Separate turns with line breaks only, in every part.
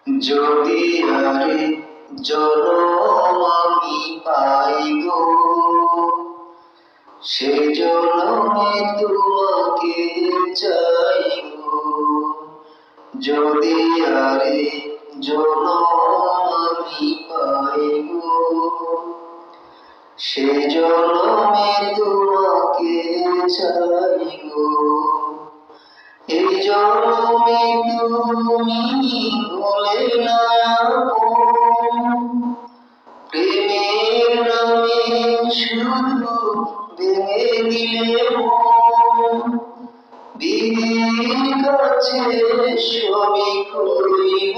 যদি আরে জনম আমি পাই গো, সে জনমে তোমাকে চাই গো। যদি আরে জনম আমি পাই গো, সে জনমে তোমাকে চাই গো। এই জনমে তুমি ভুলে না প্রেমের নামে শুধু ভেঙে দিলে বিধির কাছে সবই করিব।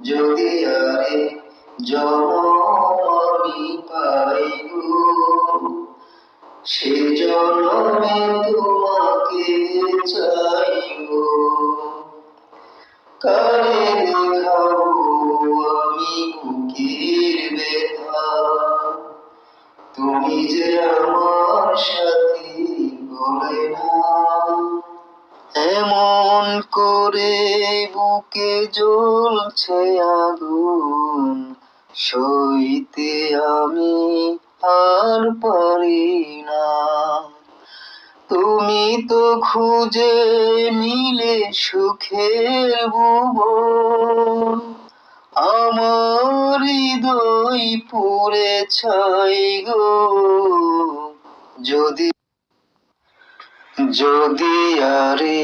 যদি আরে জনম আমি পাই গো, সে জনমে তোমাকে চাই গো। কারে দেখাবো আমি বুকের ব্যথা, তুমি যে আমার সাথী বলে না। এমন করে বুকে জ্বলছে আগুন, সইতে আমি আর পারি না। তুমি তো খুঁজে নিলে সুখের ভুবন, আমার হৃদয় পুড়ে ছাই গো। যদি আরে